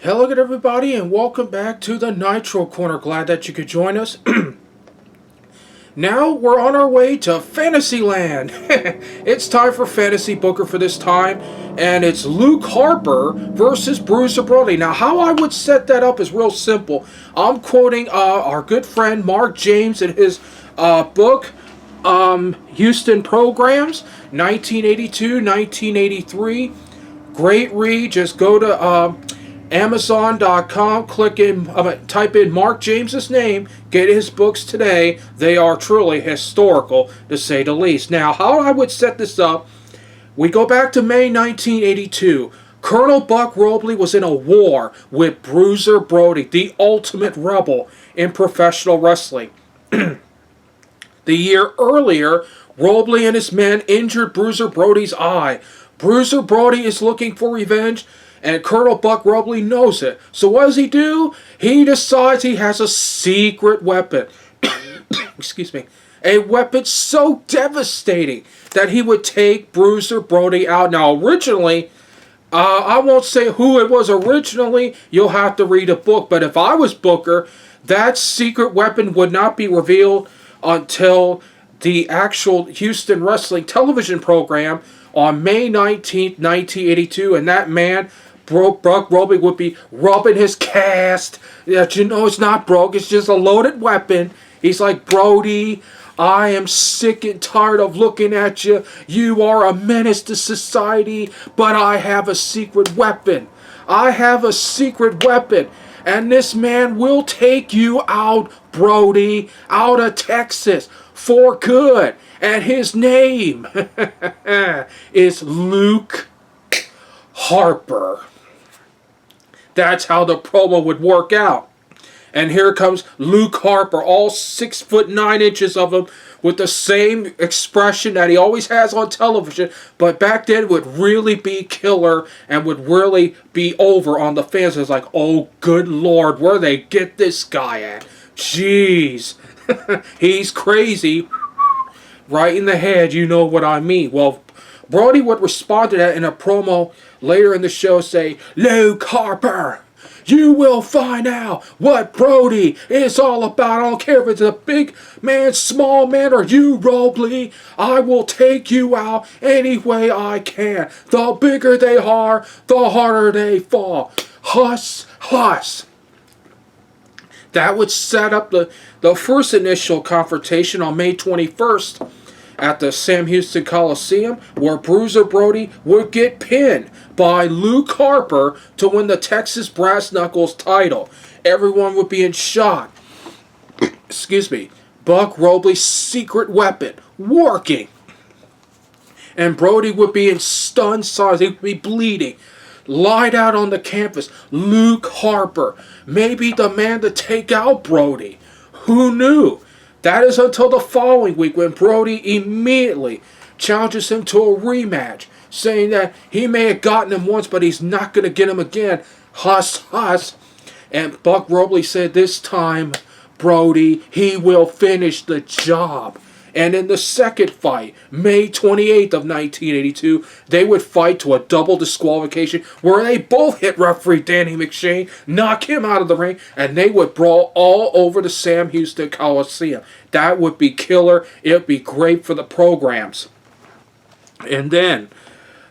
Hello again, everybody, and welcome back to the Nitro Corner. Glad that you could join us. Now we're on our way to Fantasyland. It's time for Fantasy Booker for this time, and it's Luke Harper versus Bruiser Brody. Now, how I would set that up is real simple. I'm quoting our good friend Mark James in his book, Houston Programs, 1982, 1983. Great read. Just go to Amazon.com, type in Mark James's name, get his books today. They are truly historical, to say the least. Now, how I would set this up, we go back to May 1982. Colonel Buck Robley was in a war with Bruiser Brody, the ultimate rebel in professional wrestling. The year earlier, Robley and his men injured Bruiser Brody's eye. Bruiser Brody is looking for revenge, and Colonel Buck Robley knows it. So what does he do? He decides he has a secret weapon. Excuse me. A weapon so devastating that he would take Bruiser Brody out. Now, originally, I won't say who it was originally. You'll have to read a book. But if I was Booker, that secret weapon would not be revealed until the actual Houston Wrestling television program on May 19th, 1982. And that man, Buck Robley, would be rubbing his cast. That it's not broke. It's just a loaded weapon. He's like, Brody, I am sick and tired of looking at you. You are a menace to society, but I have a secret weapon. I have a secret weapon. And this man will take you out, Brody, out of Texas for good. And his name is Luke Harper. That's how the promo would work out. And here comes Luke Harper, all 6'9" of him, with the same expression that he always has on television, but back then would really be killer and would really be over on the fans. It's like, oh, good Lord, where they get this guy at? Jeez. He's crazy. Right in the head, you know what I mean. Well, Brody would respond to that in a promo later in the show, say, Luke Harper, you will find out what Brody is all about. I don't care if it's a big man, small man, or you, Robley. I will take you out any way I can. The bigger they are, the harder they fall. Huss, huss. That would set up the first initial confrontation on May 21st at the Sam Houston Coliseum, where Bruiser Brody would get pinned by Luke Harper to win the Texas Brass Knuckles title. Everyone would be in shock. Excuse me. Buck Robley's secret weapon working. And Brody would be in stunned silence. He would be bleeding. Lied out on the canvas. Luke Harper, maybe the man to take out Brody. Who knew? That is until the following week when Brody immediately challenges him to a rematch, saying that he may have gotten him once, but he's not going to get him again. Huss, huss. And Buck Robley said this time, Brody, he will finish the job. And in the second fight, May 28th of 1982, they would fight to a double disqualification where they both hit referee Danny McShane, knock him out of the ring, and they would brawl all over the Sam Houston Coliseum. That would be killer. It would be great for the programs. And then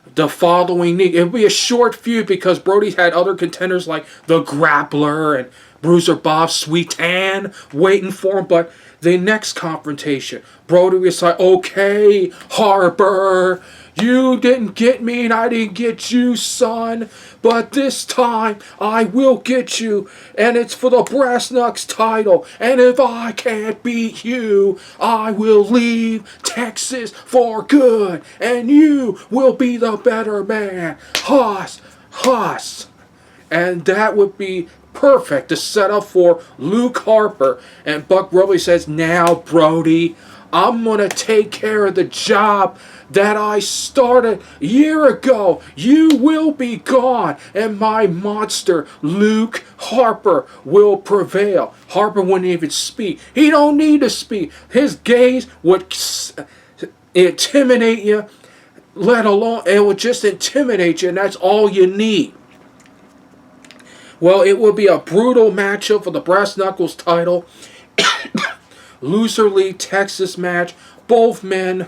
the following week, it would be a short feud because Brody had other contenders like the Grappler and Bruiser Bob Sweetan waiting for him, but the next confrontation, Brody was like, okay, Harper, you didn't get me and I didn't get you, son, but this time I will get you, and it's for the Brass Knucks title, and if I can't beat you, I will leave Texas for good, and you will be the better man. Huss, huss. And that would be perfect to set up for Luke Harper. And Buck Robley says, now, Brody, I'm going to take care of the job that I started a year ago. You will be gone, and my monster, Luke Harper, will prevail. Harper wouldn't even speak. He don't need to speak. His gaze would intimidate you, let alone, it would just intimidate you, and that's all you need. Well, it will be a brutal matchup for the Brass Knuckles title. Loser League Texas match. Both men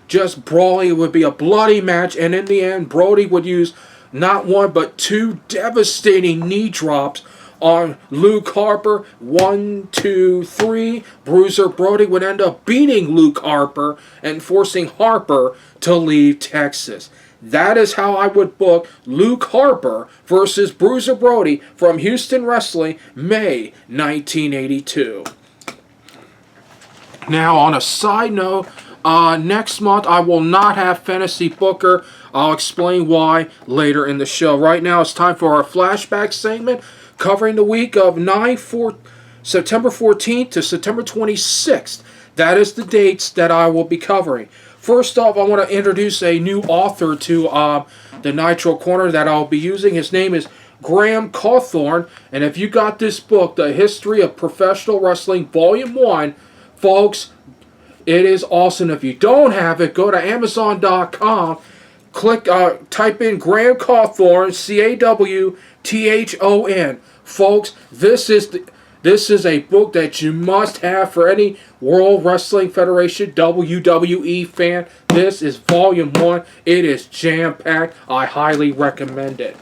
just brawling. It would be a bloody match, and in the end, Brody would use not one but two devastating knee drops on Luke Harper. 1, 2, 3. Bruiser Brody would end up beating Luke Harper and forcing Harper to leave Texas. That is how I would book Luke Harper versus Bruiser Brody from Houston Wrestling, May 1982. Now, on a side note, next month I will not have Fantasy Booker. I'll explain why later in the show. Right now it's time for our flashback segment covering the week of September 14th to September 26th. That is the dates that I will be covering. First off, I want to introduce a new author to the Nitro Corner that I'll be using. His name is Graham Cawthorn. And if you got this book, The History of Professional Wrestling, Volume 1, folks, it is awesome. If you don't have it, go to Amazon.com, type in Graham Cawthorn, Cawthon. Folks, this is a book that you must have for any World Wrestling Federation, WWE fan. This is Volume 1. It is jam-packed. I highly recommend it.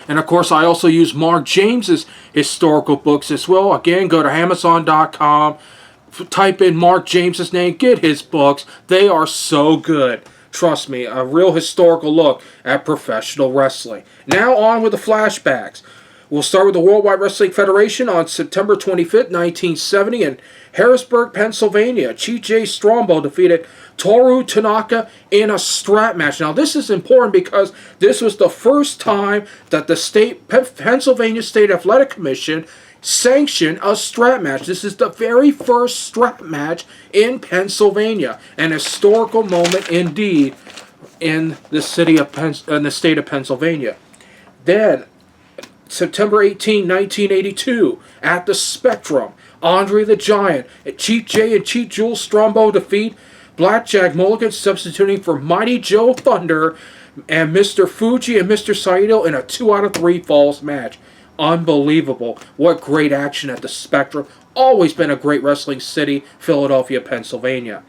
And, of course, I also use Mark James's historical books as well. Again, go to Amazon.com, type in Mark James's name, get his books. They are so good. Trust me, a real historical look at professional wrestling. Now on with the flashbacks. We'll start with the Worldwide Wrestling Federation on September 25th, 1970 in Harrisburg, Pennsylvania. Chief Jay Strongbow defeated Toru Tanaka in a strap match. Now, this is important because this was the first time that the Pennsylvania State Athletic Commission sanctioned a strap match. This is the very first strap match in Pennsylvania. An historical moment indeed in the state of Pennsylvania. Then, September 18, 1982, at the Spectrum, Andre the Giant, Chief Jay and Chief Jules Strongbow defeat Blackjack Mulligan, substituting for Mighty Joe Thunder and Mr. Fuji and Mr. Saito in a 2 out of 3 falls match. Unbelievable. What great action at the Spectrum. Always been a great wrestling city, Philadelphia, Pennsylvania.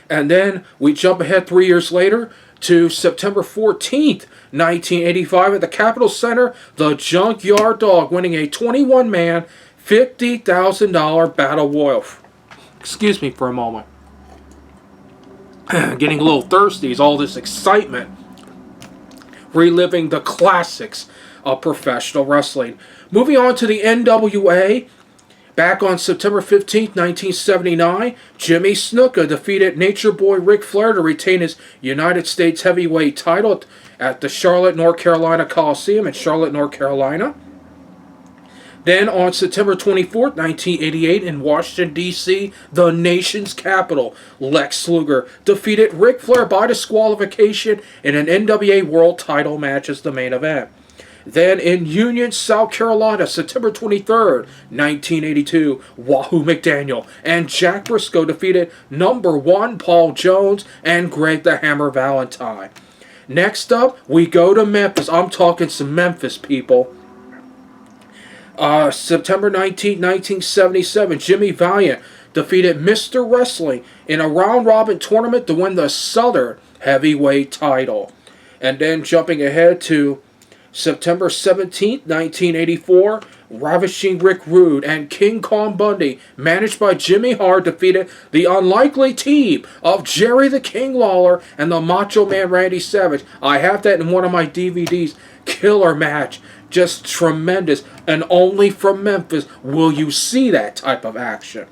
And then we jump ahead 3 years later to September 14th, 1985 at the Capitol Center, the Junkyard Dog winning a 21-man, $50,000 Battle Royal. Excuse me for a moment. Getting a little thirsty is all this excitement. Reliving the classics of professional wrestling. Moving on to the NWA. Back on September 15th, 1979, Jimmy Snuka defeated Nature Boy Ric Flair to retain his United States Heavyweight title at the Charlotte, North Carolina Coliseum in Charlotte, North Carolina. Then on September 24th, 1988, in Washington, D.C., the nation's capital, Lex Luger defeated Ric Flair by disqualification in an NWA World title match as the main event. Then in Union, South Carolina, September 23rd, 1982, Wahoo McDaniel and Jack Briscoe defeated number 1 Paul Jones and Greg the Hammer Valentine. Next up, we go to Memphis. I'm talking some Memphis people. September 19, 1977, Jimmy Valiant defeated Mr. Wrestling in a round-robin tournament to win the Southern Heavyweight title. And then jumping ahead to September 17th, 1984, Ravishing Rick Rude and King Kong Bundy, managed by Jimmy Hart, defeated the unlikely team of Jerry the King Lawler and the Macho Man Randy Savage. I have that in one of my DVDs. Killer match. Just tremendous. And only from Memphis will you see that type of action.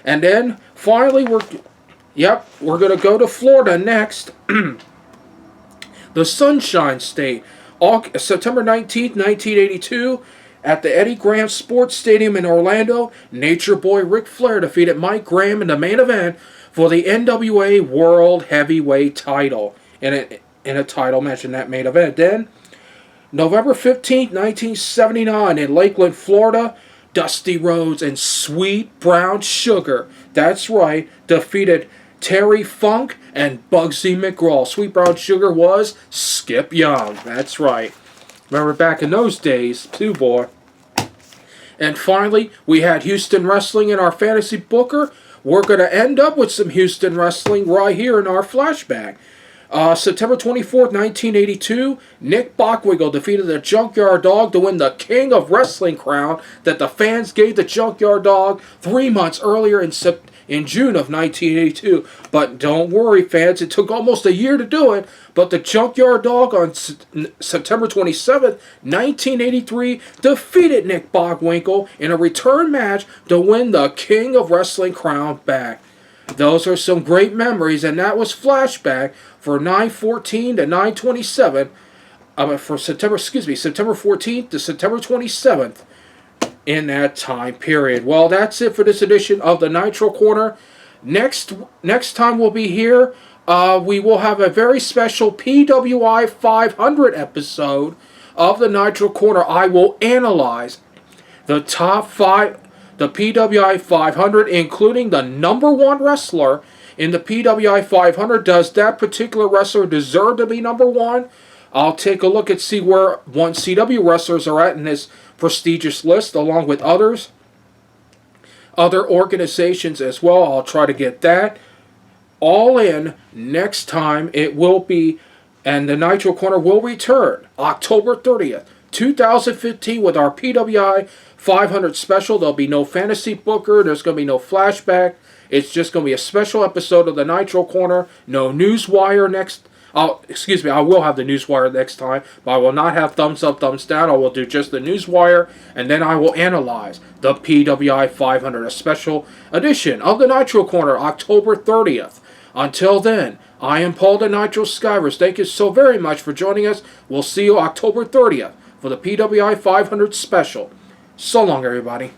And then, finally, we're going to go to Florida next. The Sunshine State. September 19th, 1982, at the Eddie Graham Sports Stadium in Orlando, Nature Boy Ric Flair defeated Mike Graham in the main event for the NWA World Heavyweight title in a title match in that main event. Then, November 15th, 1979, in Lakeland, Florida, Dusty Rhodes and Sweet Brown Sugar, that's right, defeated Terry Funk and Bugsy McGraw. Sweet Brown Sugar was Skip Young. That's right. Remember back in those days, too, boy. And finally, we had Houston Wrestling in our fantasy booker. We're going to end up with some Houston Wrestling right here in our flashback. September 24th, 1982, Nick Bockwinkel defeated the Junkyard Dog to win the King of Wrestling crown that the fans gave the Junkyard Dog 3 months earlier in June of 1982. But don't worry, fans, it took almost a year to do it. But the Junkyard Dog on September 27th, 1983, defeated Nick Bockwinkel in a return match to win the King of Wrestling crown back. Those are some great memories, and that was Flashback for 9/14 to 9/27, for September 14th to September 27th in that time period. Well, that's it for this edition of the Nitro Corner. Next time we'll be here, we will have a very special PWI 500 episode of the Nitro Corner. I will analyze the top 5, the PWI 500, including the #1 wrestler in the PWI 500. Does that particular wrestler deserve to be #1? I'll take a look and see where 1CW wrestlers are at in this prestigious list, along with other organizations as well. I'll try to get that all in next time. It will be, and the Nitro Corner will return October 30th, 2015 with our PWI 500 special. There'll be no fantasy booker. There's going to be no flashback. It's just going to be a special episode of the Nitro Corner. No Newswire next. I will have the Newswire next time, but I will not have thumbs up, thumbs down. I will do just the Newswire, and then I will analyze the PWI 500, a special edition of the Nitro Corner, October 30th. Until then, I am Paul the Nitro Skywers. Thank you so very much for joining us. We'll see you October 30th for the PWI 500 special. So long, everybody.